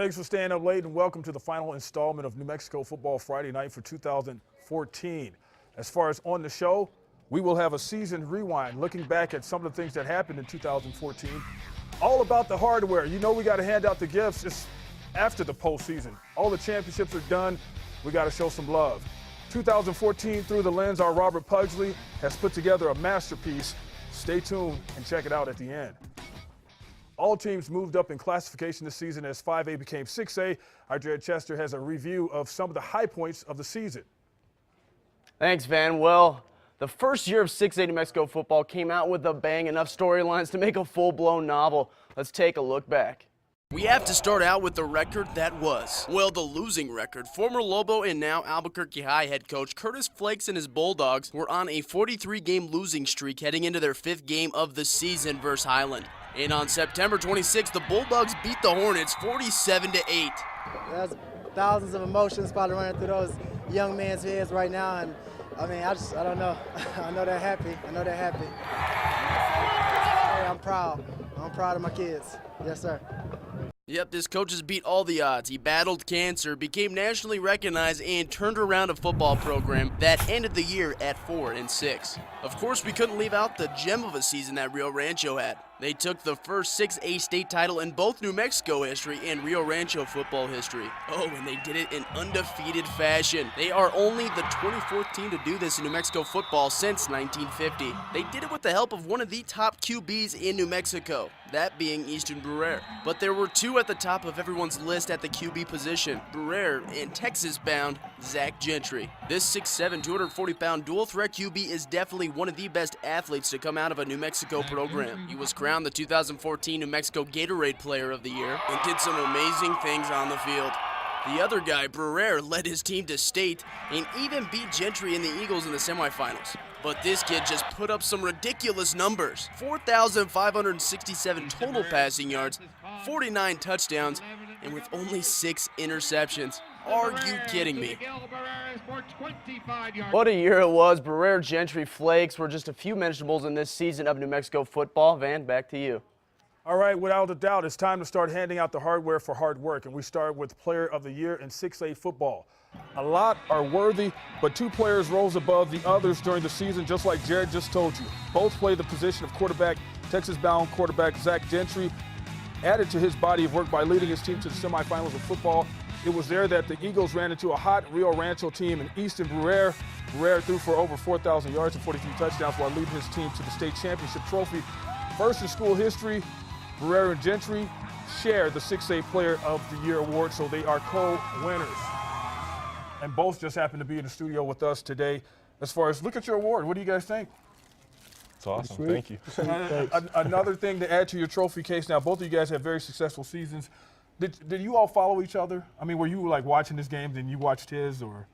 Thanks for staying up late and welcome to the final installment of New Mexico Football Friday Night for 2014. As far as on the show, we will have a season rewind looking back at some of the things that happened in 2014. All about the hardware. You know we got to hand out the gifts. It's after the postseason. All the championships are done. We got to show some love. 2014 Through the Lens, our Robert Pugsley has put together a masterpiece. Stay tuned and check it out at the end. All teams moved up in classification this season as 5A became 6A. Our Jared Chester has a review of some of the high points of the season. Thanks, Van. Well, the first year of 6A New Mexico football came out with a bang, enough storylines to make a full-blown novel. Let's take a look back. We have to start out with the record that was. Well, the losing record. Former Lobo and now Albuquerque High head coach Curtis Flakes and his Bulldogs were on a 43-game losing streak heading into their 5th game of the season versus Highland. And on September 26th, the Bulldogs beat the Hornets 47-8. There's thousands of emotions probably running through those young men's heads right now, and I mean, I don't know. I know they're happy. Hey, I'm proud. I'm proud of my kids. Yes, sir. Yep, this coach has beat all the odds. He battled cancer, became nationally recognized, and turned around a football program that ended the year at 4-6. Of course, we couldn't leave out the gem of a season that Rio Rancho had. They took the first 6A state title in both New Mexico history and Rio Rancho football history. Oh, and they did it in undefeated fashion. They are only the 24th team to do this in New Mexico football since 1950. They did it with the help of one of the top QBs in New Mexico, that being Easton Bruere. But there were two at the top of everyone's list at the QB position, Bruere and Texas-bound Zach Gentry. This 6'7", 240-pound dual-threat QB is definitely one of the best athletes to come out of a New Mexico program. He was crowned the 2014 New Mexico Gatorade Player of the Year and did some amazing things on the field. The other guy, Bruere, led his team to state and even beat Gentry and the Eagles in the semifinals. But this kid just put up some ridiculous numbers. 4,567 total passing yards, 49 touchdowns, and with only 6 interceptions. Are you kidding me? What a year it was. Bruere, Gentry, Flakes were just a few mentionables in this season of New Mexico football. Van, back to you. All right, without a doubt, it's time to start handing out the hardware for hard work, and we start with Player of the Year in 6A football. A lot are worthy, but 2 players rose above the others during the season, just like Jared just told you. Both play the position of quarterback. Texas-bound quarterback Zach Gentry added to his body of work by leading his team to the semifinals of football. It was there that the Eagles ran into a hot Rio Rancho team, and Easton Bruere. Bruere threw for over 4,000 yards and 43 touchdowns while leading his team to the state championship trophy. First in school history, Bruere and Gentry share the 6A Player of the Year award, so they are co-winners. And both just happen to be in the studio with us today. As far as, look at your award. What do you guys think? It's awesome. Thank you. Another thing to add to your trophy case. Now, both of you guys have very successful seasons. Did you all follow each other? I mean, were you like watching this game, then you watched his, or?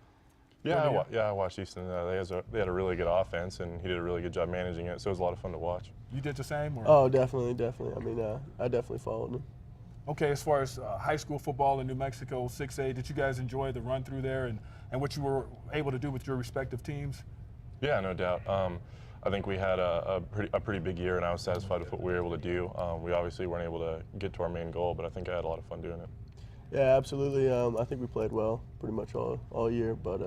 Yeah, I watched Easton. They had a really good offense, and he did a really good job managing it, so it was a lot of fun to watch. You did the same? Or? Oh, definitely. I mean, I definitely followed him. Okay, as far as high school football in New Mexico, 6A, did you guys enjoy the run through there and what you were able to do with your respective teams? Yeah, no doubt. I think we had a pretty big year, and I was satisfied with what we were able to do. We obviously weren't able to get to our main goal, but I think I had a lot of fun doing it. Yeah, absolutely. I think we played well pretty much all year, but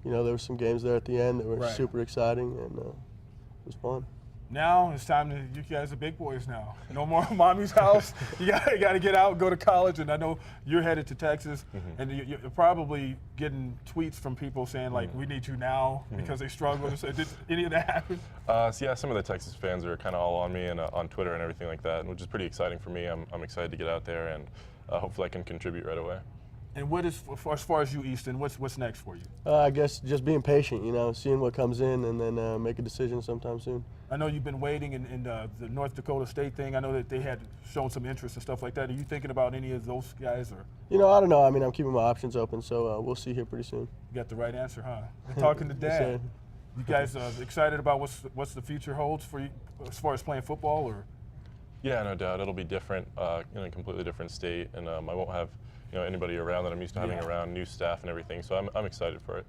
you know, there were some games there at the end that were super exciting, and it was fun. Now it's time to, you guys are big boys now. No more mommy's house. You got to get out, go to college, and I know you're headed to Texas, and you're probably getting tweets from people saying, like, we need you now because they struggle. So did any of that happen? So yeah, some of the Texas fans are kind of all on me and on Twitter and everything like that, which is pretty exciting for me. I'm excited to get out there, and hopefully I can contribute right away. And what is, as far as you, Easton, what's next for you? I guess just being patient, you know, seeing what comes in, and then make a decision sometime soon. I know you've been waiting in the North Dakota State thing. I know that they had shown some interest and stuff like that. Are you thinking about any of those guys? Or? You know, I don't know. I mean, I'm keeping my options open, so we'll see here pretty soon. You got the right answer, huh? You're talking to Dad. You guys excited about what's the future holds for you as far as playing football? Or? Yeah, no doubt. It'll be different in a completely different state, and I won't have anybody around that I'm used to having around, new staff and everything. So I'm excited for it.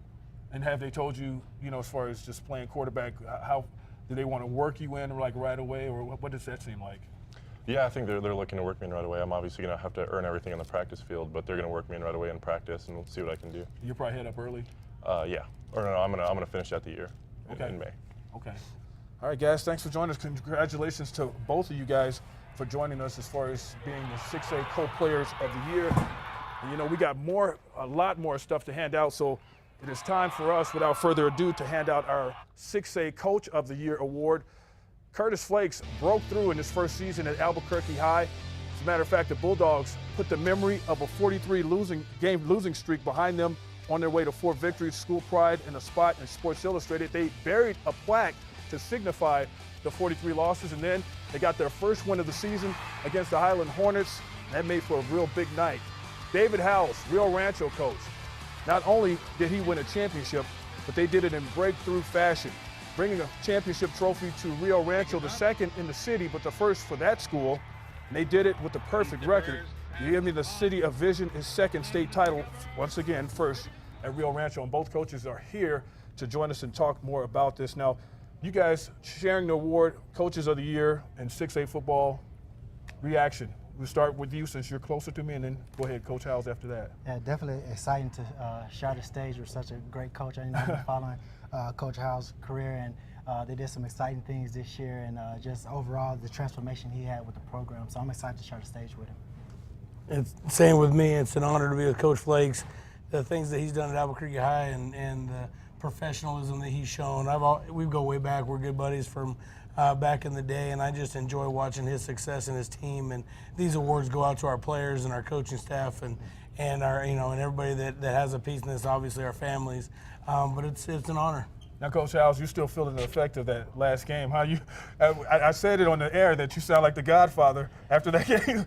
And have they told you, as far as just playing quarterback, how do they want to work you in like right away, or what does that seem like? Yeah, I think they're looking to work me in right away. I'm obviously going to have to earn everything on the practice field, but they're going to work me in right away in practice, and we'll see what I can do. You'll probably head up early? Yeah. Or no, I'm gonna finish out the year in May. Okay. All right, guys, thanks for joining us. Congratulations to both of you guys for joining us as far as being the 6A Co-Players of the Year. And, you know, we got a lot more stuff to hand out, so it is time for us, without further ado, to hand out our 6A Coach of the Year award. Curtis Flakes broke through in his first season at Albuquerque High. As a matter of fact, the Bulldogs put the memory of a 43 losing streak behind them on their way to 4 victories. School pride in a spot in Sports Illustrated. They buried a plaque to signify the 43 losses, and then they got their first win of the season against the Highland Hornets. That made for a real big night. David Howes, Rio Rancho coach. Not only did he win a championship, but they did it in breakthrough fashion, bringing a championship trophy to Rio Rancho, the second in the city, but the first for that school. And they did it with the perfect record. You hear me? The City of Vision, his second state title, once again, first at Rio Rancho. And both coaches are here to join us and talk more about this. Now, you guys sharing the award, Coaches of the Year in 6A football, reaction. We'll start with you since you're closer to me, and then go ahead, Coach Howes, after that. Yeah, definitely exciting to share the stage with such a great coach. I know I've been following Coach Howes' career, and they did some exciting things this year, and just overall the transformation he had with the program. So I'm excited to share the stage with him. It's same with me. It's an honor to be with Coach Flakes. The things that he's done at Albuquerque High and the professionalism that he's shown. We go way back. We're good buddies from back in the day, and I just enjoy watching his success and his team. And these awards go out to our players and our coaching staff and our and everybody that has a piece in this. Obviously, our families. But it's an honor. Now, Coach Howes, you're still feeling the effect of that last game. How you? I said it on the air that you sound like the Godfather after that game.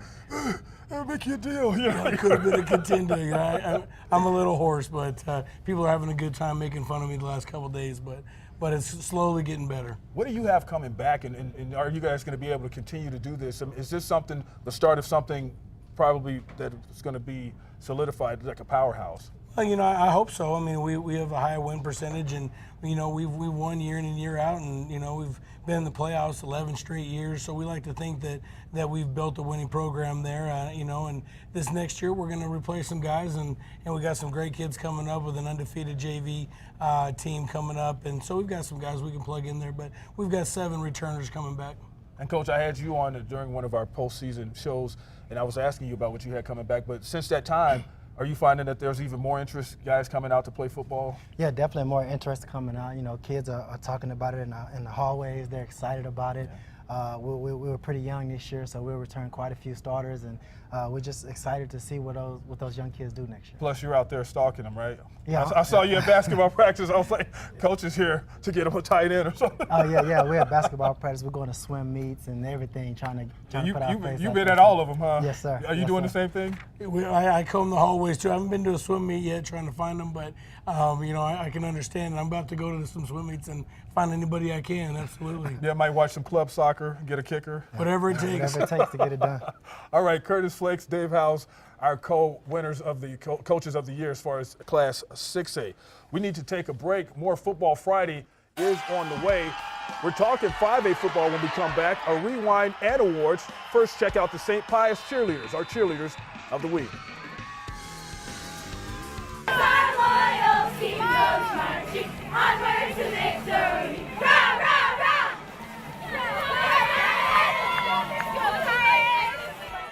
It'll make you a deal. You know? It could have been a contender. I'm a little hoarse, but people are having a good time making fun of me the last couple of days. But it's slowly getting better. What do you have coming back, and are you guys going to be able to continue to do this? I mean, is this something, the start of something probably that is going to be solidified like a powerhouse? Well, I hope so. I mean, we have a high win percentage, and we've won year in and year out, and we've been in the playoffs 11 straight years. So we like to think that we've built a winning program there. And this next year we're going to replace some guys, and we got some great kids coming up with an undefeated JV team coming up, and so we've got some guys we can plug in there. But we've got 7 returners coming back. And Coach, I had you on during one of our postseason shows, and I was asking you about what you had coming back. But since that time, are you finding that there's even more interest, guys coming out to play football? Yeah, definitely more interest coming out. Kids are talking about it in the hallways. They're excited about it. We were pretty young this year, so we'll return quite a few starters, and we're just excited to see what those young kids do next year. Plus, you're out there stalking them, right? Yeah. I saw you at basketball practice. I was like, Coach is here to get them a tight end or something. Oh, yeah. We're at basketball practice. We're going to swim meets and everything, trying to put our face You've out been there. at all of them, huh? Yes, sir. Are you doing the same thing? I comb the hallways too. I haven't been to a swim meet yet, trying to find them, but I can understand. I'm about to go to some swim meets and find anybody I can. Absolutely. Yeah, might watch some club soccer, get a kicker. Whatever it takes. Whatever it takes to get it done. All right, Curtis Flakes, Dave Howes, our co-winners of the Coaches of the Year as far as Class 6A. We need to take a break. More Football Friday is on the way. We're talking 5A football when we come back, a rewind and awards. First, check out the St. Pius Cheerleaders, our cheerleaders of the week.